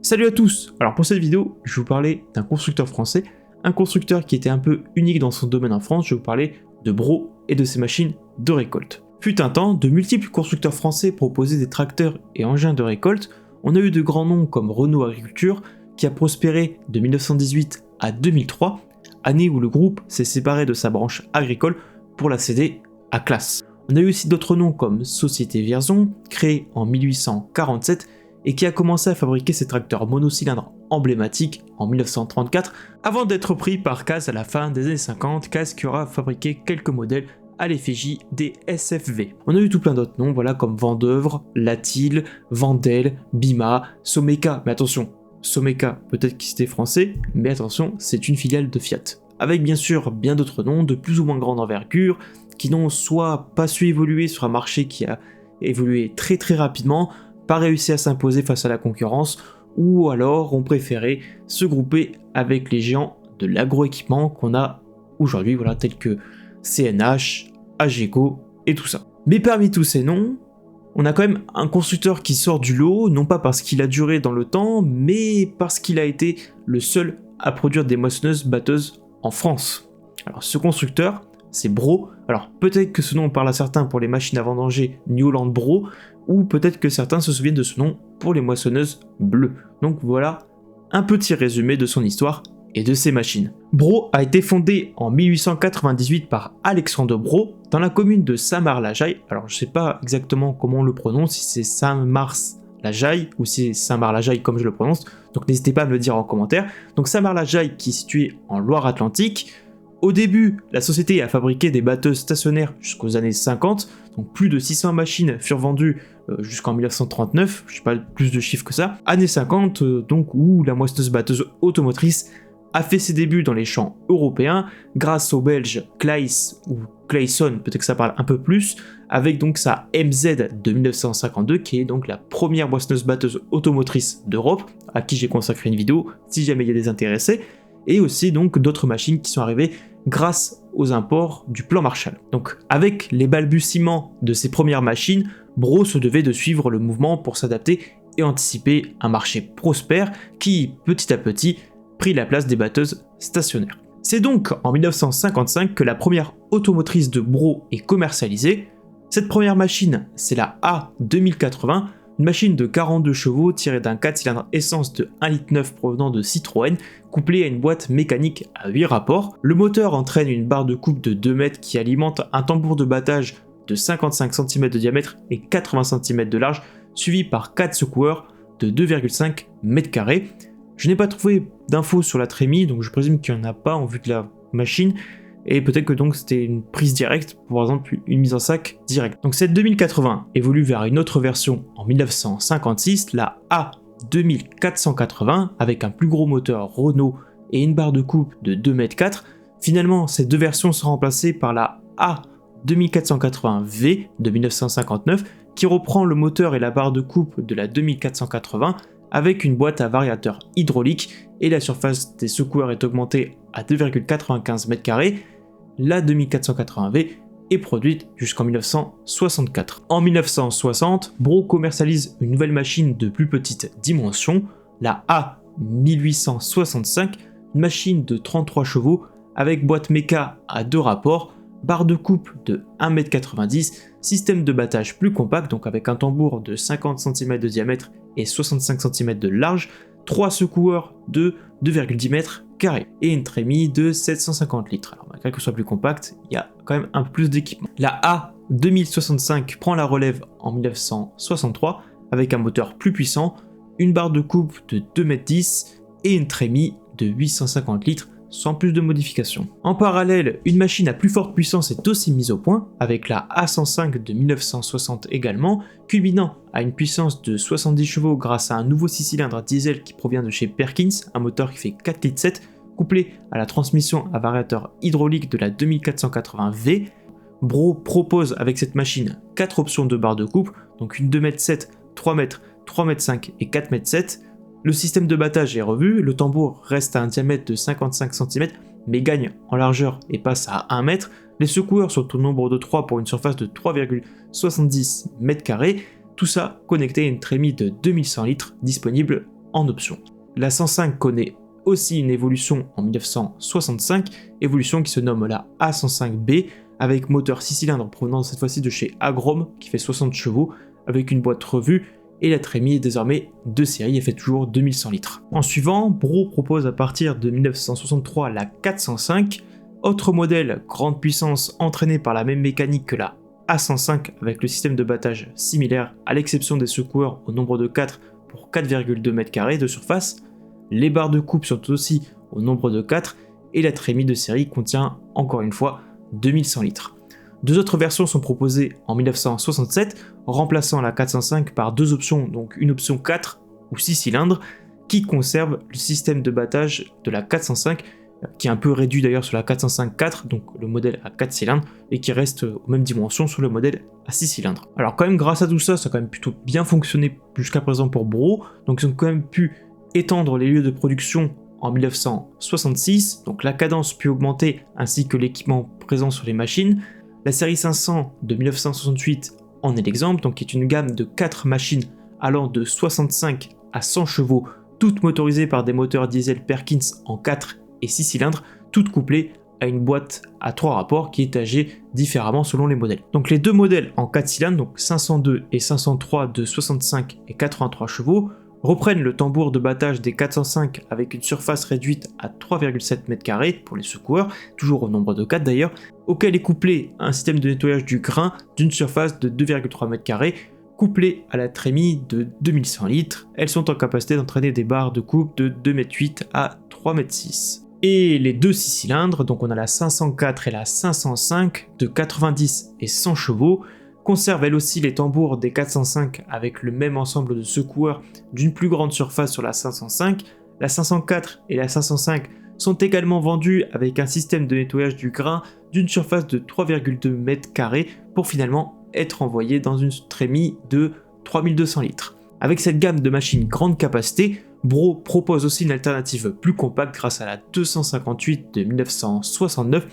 Salut à tous. Alors pour cette vidéo, je vais vous parler d'un constructeur français, un constructeur qui était un peu unique dans son domaine en France. Je vais vous parler de Bro et de ses machines de récolte. Fut un temps, de multiples constructeurs français proposaient des tracteurs et engins de récolte. On a eu de grands noms comme Renault Agriculture, qui a prospéré de 1918 à 2003, année où le groupe s'est séparé de sa branche agricole pour la céder à Claas. On a eu aussi d'autres noms comme Société Vierzon, créée en 1847 et qui a commencé à fabriquer ses tracteurs monocylindres emblématiques en 1934, avant d'être pris par Claas à la fin des années 50, Claas qui aura fabriqué quelques modèles à l'effigie des SFV. On a eu tout plein d'autres noms, voilà, comme Vendeuvre, Latil, Vendel, Bima, Someka, mais attention, Someka, peut-être qu'il était français, mais attention, c'est une filiale de Fiat. Avec bien sûr bien d'autres noms de plus ou moins grande envergure, qui n'ont soit pas su évoluer sur un marché qui a évolué très rapidement, pas réussi à s'imposer face à la concurrence, ou alors ont préféré se grouper avec les géants de l'agroéquipement qu'on a aujourd'hui, voilà, tels que CNH, AGECO et tout ça. Mais parmi tous ces noms, on a quand même un constructeur qui sort du lot, non pas parce qu'il a duré dans le temps, mais parce qu'il a été le seul à produire des moissonneuses-batteuses en France. Alors ce constructeur, c'est Bro. Alors peut-être que ce nom parle à certains pour les machines à vendanger New Holland Bro, ou peut-être que certains se souviennent de ce nom pour les moissonneuses bleues. Donc voilà un petit résumé de son histoire et de ses machines. Bro a été fondé en 1898 par Alexandre Bro dans la commune de Saint-Mars-la-Jaille. Alors je sais pas exactement comment on le prononce, si c'est Saint-Mars-la-Jaille ou si c'est Saint-Mars-la-Jaille comme je le prononce, donc n'hésitez pas à me le dire en commentaire. Donc Saint-Mars-la-Jaille qui est situé en Loire-Atlantique. Au début, la société a fabriqué des batteuses stationnaires jusqu'aux années 50, donc plus de 600 machines furent vendues jusqu'en 1939, je sais pas plus de chiffres que ça. Années 50, donc où la moissonneuse-batteuse automotrice a fait ses débuts dans les champs européens grâce au belge Claes ou Clayson, peut-être que ça parle un peu plus, avec donc sa MZ de 1952 qui est donc la première moissonneuse-batteuse automotrice d'Europe, à qui j'ai consacré une vidéo si jamais il y a des intéressés, et aussi donc d'autres machines qui sont arrivées grâce aux imports du plan Marshall. Donc avec les balbutiements de ces premières machines, Bro se devait de suivre le mouvement pour s'adapter et anticiper un marché prospère qui, petit à petit, prit la place des batteuses stationnaires. C'est donc en 1955 que la première automotrice de Bro est commercialisée. Cette première machine, c'est la A2080, une machine de 42 chevaux tirée d'un 4 cylindres essence de 1,9 litre provenant de Citroën, couplée à une boîte mécanique à 8 rapports. Le moteur entraîne une barre de coupe de 2 mètres qui alimente un tambour de battage de 55 cm de diamètre et 80 cm de large, suivi par 4 secoueurs de 2,5 m². Je n'ai pas trouvé d'infos sur la trémie, donc je présume qu'il n'y en a pas en vue de la machine, et peut-être que donc c'était une prise directe, par exemple une mise en sac directe. Donc cette 2080 évolue vers une autre version en 1956, la A2480, avec un plus gros moteur Renault et une barre de coupe de 2,4 m. Finalement, ces deux versions sont remplacées par la A2480V de 1959, qui reprend le moteur et la barre de coupe de la 2480, avec une boîte à variateur hydraulique, et la surface des secoueurs est augmentée à 2,95 m². La 2480V est produite jusqu'en 1964. En 1960, Bro commercialise une nouvelle machine de plus petite dimension, la A1865, une machine de 33 chevaux avec boîte méca à 2 rapports, barre de coupe de 1,90 m, système de battage plus compact, donc avec un tambour de 50 cm de diamètre et 65 cm de large, 3 secoueurs de 2,10 m² et une trémie de 750 litres. Alors malgré que ce soit plus compact, il y a quand même un peu plus d'équipement. La A2065 prend la relève en 1963 avec un moteur plus puissant, une barre de coupe de 2,10 m et une trémie de 850 litres sans plus de modifications. En parallèle, une machine à plus forte puissance est aussi mise au point, avec la A105 de 1960 également, culminant à une puissance de 70 chevaux grâce à un nouveau 6 cylindres diesel qui provient de chez Perkins, un moteur qui fait 4,7 litres, couplé à la transmission à variateur hydraulique de la 2480V. Bro propose avec cette machine 4 options de barre de coupe, donc une 2,7 m, 3 m, 3,5 m et 4,7 m. Le système de battage est revu, le tambour reste à un diamètre de 55 cm mais gagne en largeur et passe à 1 m. Les secoueurs sont au nombre de 3 pour une surface de 3,70 m². Tout ça connecté à une trémie de 2100 litres disponible en option. La 105 connaît aussi une évolution en 1965, évolution qui se nomme la A105B, avec moteur 6 cylindres provenant cette fois-ci de chez Agrom, qui fait 60 chevaux, avec une boîte revue, et la trémie est désormais de série et fait toujours 2100 litres. En suivant, Bro propose à partir de 1963 la 405, autre modèle grande puissance entraîné par la même mécanique que la A105 avec le système de battage similaire à l'exception des secoueurs au nombre de 4 pour 4,2 m² de surface. Les barres de coupe sont aussi au nombre de 4 et la trémie de série contient encore une fois 2100 litres. Deux autres versions sont proposées en 1967, remplaçant la 405 par deux options, donc une option 4 ou 6 cylindres, qui conserve le système de battage de la 405, qui est un peu réduit d'ailleurs sur la 405-4, donc le modèle à 4 cylindres, et qui reste aux mêmes dimensions sur le modèle à 6 cylindres. Alors quand même, grâce à tout ça, ça a quand même plutôt bien fonctionné jusqu'à présent pour Bro, donc ils ont quand même pu étendre les lieux de production en 1966, donc la cadence puis augmenter ainsi que l'équipement présent sur les machines. La série 500 de 1968 en est l'exemple, donc qui est une gamme de 4 machines allant de 65 à 100 chevaux, toutes motorisées par des moteurs diesel Perkins en 4 et 6 cylindres, toutes couplées à une boîte à 3 rapports qui est âgée différemment selon les modèles. Donc les deux modèles en 4 cylindres, donc 502 et 503 de 65 et 83 chevaux, reprennent le tambour de battage des 405 avec une surface réduite à 3,7 m² pour les secoueurs, toujours au nombre de 4 d'ailleurs, auquel est couplé un système de nettoyage du grain d'une surface de 2,3 m², couplé à la trémie de 2100 litres. Elles sont en capacité d'entraîner des barres de coupe de 2,8 m à 3,6 m. Et les deux 6 cylindres, donc on a la 504 et la 505 de 90 et 100 chevaux, conserve elle aussi les tambours des 405 avec le même ensemble de secoueurs d'une plus grande surface sur la 505. La 504 et la 505 sont également vendus avec un système de nettoyage du grain d'une surface de 3,2 m² pour finalement être envoyés dans une trémie de 3200 litres. Avec cette gamme de machines grande capacité, Bro propose aussi une alternative plus compacte grâce à la 258 de 1969,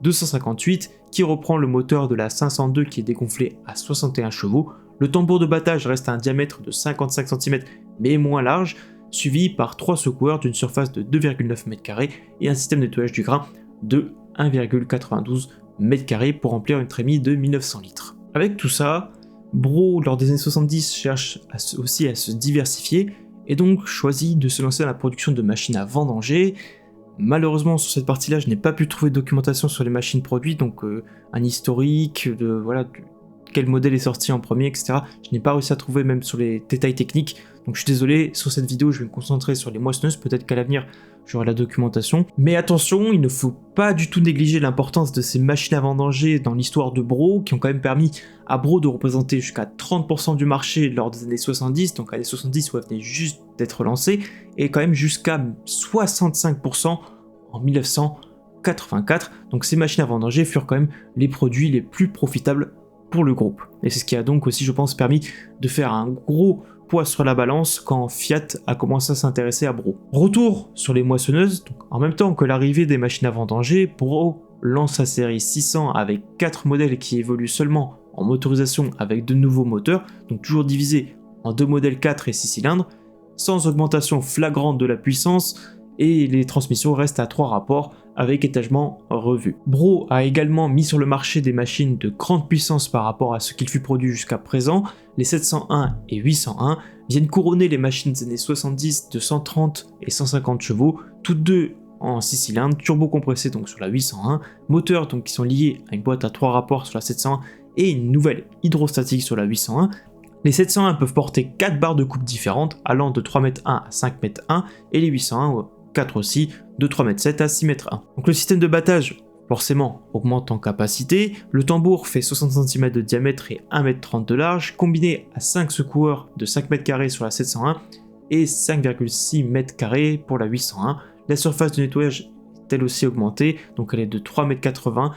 258 qui reprend le moteur de la 502 qui est dégonflé à 61 chevaux. Le tambour de battage reste à un diamètre de 55 cm mais moins large, suivi par 3 secoueurs d'une surface de 2,9 m² et un système de nettoyage du grain de 1,92 m² pour remplir une trémie de 1900 litres. Avec tout ça, Bro lors des années 70 cherche aussi à se diversifier et donc choisit de se lancer dans la production de machines à vendanger. Malheureusement sur cette partie-là, je n'ai pas pu trouver de documentation sur les machines produites, donc un historique de voilà quel modèle est sorti en premier, etc. Je n'ai pas réussi à trouver même sur les détails techniques, donc je suis désolé, sur cette vidéo je vais me concentrer sur les moissonneuses, peut-être qu'à l'avenir j'aurai la documentation. Mais attention, il ne faut pas du tout négliger l'importance de ces machines à vendanger dans l'histoire de Bro, qui ont quand même permis à Bro de représenter jusqu'à 30% du marché lors des années 70, donc années 70 où elle venait juste d'être lancée, et quand même jusqu'à 65% en 1984. Donc ces machines à vendanger furent quand même les produits les plus profitables pour le groupe. Et c'est ce qui a donc aussi, je pense, permis de faire un gros poids sur la balance quand Fiat a commencé à s'intéresser à Bro. Retour sur les moissonneuses, donc en même temps que l'arrivée des machines à vendanger, Bro lance sa série 600 avec 4 modèles qui évoluent seulement en motorisation avec de nouveaux moteurs, donc toujours divisés en 2 modèles 4 et 6 cylindres, sans augmentation flagrante de la puissance, et les transmissions restent à 3 rapports avec étagement revu. Bro a également mis sur le marché des machines de grande puissance par rapport à ce qu'il fut produit jusqu'à présent. Les 701 et 801 viennent couronner les machines des années 70 de 130 et 150 chevaux, toutes deux en 6 cylindres, turbo compressés donc sur la 801, moteurs donc qui sont liés à une boîte à 3 rapports sur la 701 et une nouvelle hydrostatique sur la 801. Les 701 peuvent porter 4 barres de coupe différentes allant de 3,1 m à 5,1 m et les 801 4 aussi de 3,7 m à 6,1 m. Donc le système de battage forcément augmente en capacité, le tambour fait 60 cm de diamètre et 1,30 m de large, combiné à 5 secoueurs de 5 m² sur la 701 et 5,6 m² pour la 801. La surface de nettoyage est elle aussi augmentée, donc elle est de 3,80 m.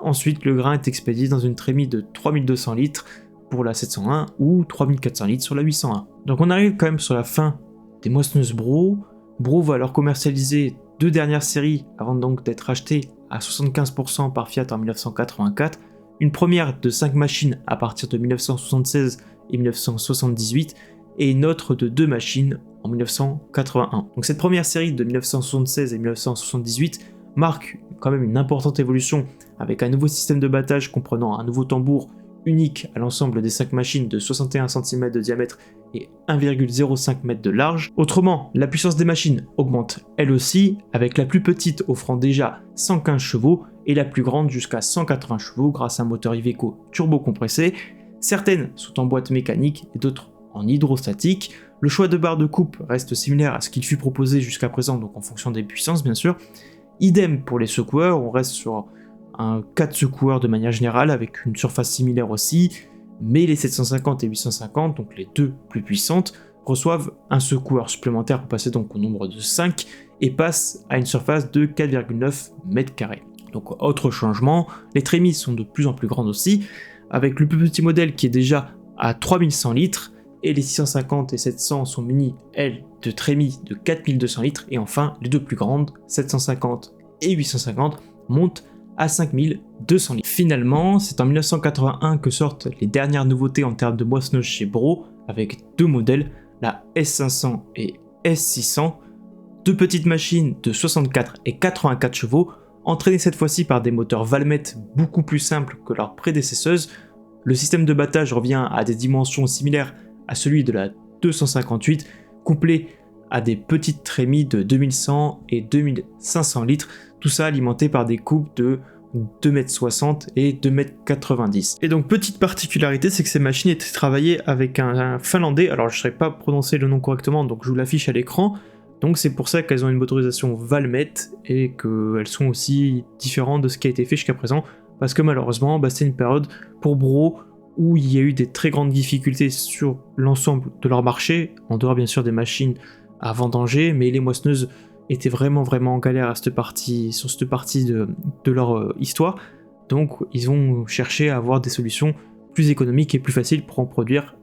Ensuite le grain est expédié dans une trémie de 3200 litres pour la 701 ou 3400 litres sur la 801. Donc on arrive quand même sur la fin des moissonneuses Bro. Bro va alors commercialiser 2 dernières séries avant donc d'être acheté à 75% par Fiat en 1984, une première de 5 machines à partir de 1976 et 1978 et une autre de 2 machines en 1981. Donc cette première série de 1976 et 1978 marque quand même une importante évolution avec un nouveau système de battage comprenant un nouveau tambour unique à l'ensemble des 5 machines de 61 cm de diamètre et 1,05 m de large. Autrement, la puissance des machines augmente elle aussi, avec la plus petite offrant déjà 115 chevaux et la plus grande jusqu'à 180 chevaux grâce à un moteur Iveco turbo-compressé. Certaines sont en boîte mécanique et d'autres en hydrostatique. Le choix de barre de coupe reste similaire à ce qu'il fut proposé jusqu'à présent, donc en fonction des puissances bien sûr. Idem pour les secoueurs, on reste sur un 4 secoueurs de manière générale avec une surface similaire aussi, mais les 750 et 850, donc les deux plus puissantes, reçoivent un secoueur supplémentaire pour passer donc au nombre de 5 et passent à une surface de 4,9 m². Donc autre changement, les trémies sont de plus en plus grandes aussi, avec le plus petit modèle qui est déjà à 3100 litres, et les 650 et 700 sont munis, elles, de trémies de 4200 litres, et enfin les deux plus grandes, 750 et 850, montent à 5200 litres. Finalement, c'est en 1981 que sortent les dernières nouveautés en termes de moissonneuse chez Bro, avec deux modèles, la S500 et S600, deux petites machines de 64 et 84 chevaux, entraînées cette fois-ci par des moteurs Valmet beaucoup plus simples que leurs prédécesseuses. Le système de battage revient à des dimensions similaires à celui de la 258, couplé à des petites trémies de 2100 et 2500 litres, tout ça alimenté par des coupes de 2,60 m et 2,90 m. Et donc petite particularité, c'est que ces machines étaient travaillées avec un finlandais, alors je ne saurais pas prononcer le nom correctement, donc je vous l'affiche à l'écran, donc c'est pour ça qu'elles ont une motorisation Valmet et qu'elles sont aussi différentes de ce qui a été fait jusqu'à présent, parce que malheureusement, c'est une période pour Bro où il y a eu des très grandes difficultés sur l'ensemble de leur marché, en dehors bien sûr des machines à vendanger, mais les moissonneuses étaient vraiment en galère sur cette partie de leur histoire, donc ils ont cherché à avoir des solutions plus économiques et plus faciles pour en produire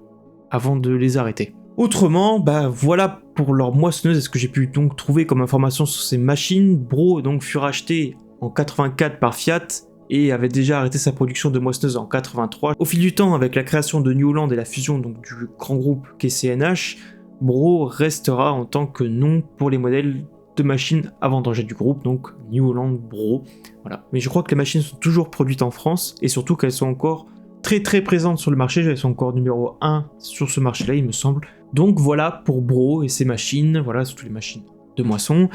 avant de les arrêter. Autrement, voilà pour leur moissonneuse et ce que j'ai pu donc trouver comme information sur ces machines. Bro donc fut racheté en 84 par Fiat et avait déjà arrêté sa production de moissonneuses en 83. Au fil du temps, avec la création de New Holland et la fusion donc du grand groupe qu'est CNH, Bro restera en tant que nom pour les modèles de machines à vendanger du groupe, donc New Holland Bro. Voilà. Mais je crois que les machines sont toujours produites en France et surtout qu'elles sont encore très présentes sur le marché, elles sont encore numéro 1 sur ce marché-là, il me semble. Donc voilà pour Bro et ses machines, voilà surtout les machines de moisson.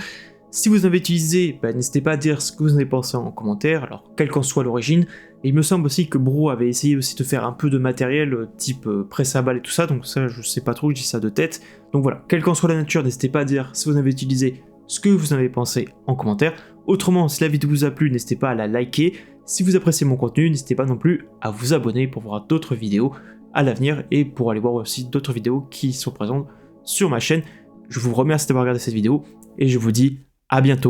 Si vous en avez utilisé, n'hésitez pas à dire ce que vous en avez pensé en commentaire, alors quelle qu'en soit l'origine. Et il me semble aussi que Bro avait essayé aussi de faire un peu de matériel type presse à balles et tout ça, donc ça je sais pas trop, je dis ça de tête. Donc voilà, quelle qu'en soit la nature, n'hésitez pas à dire si vous en avez utilisé, ce que vous en avez pensé en commentaire. Autrement, si la vidéo vous a plu, n'hésitez pas à la liker. Si vous appréciez mon contenu, n'hésitez pas non plus à vous abonner pour voir d'autres vidéos à l'avenir et pour aller voir aussi d'autres vidéos qui sont présentes sur ma chaîne. Je vous remercie d'avoir regardé cette vidéo et je vous dis à bientôt.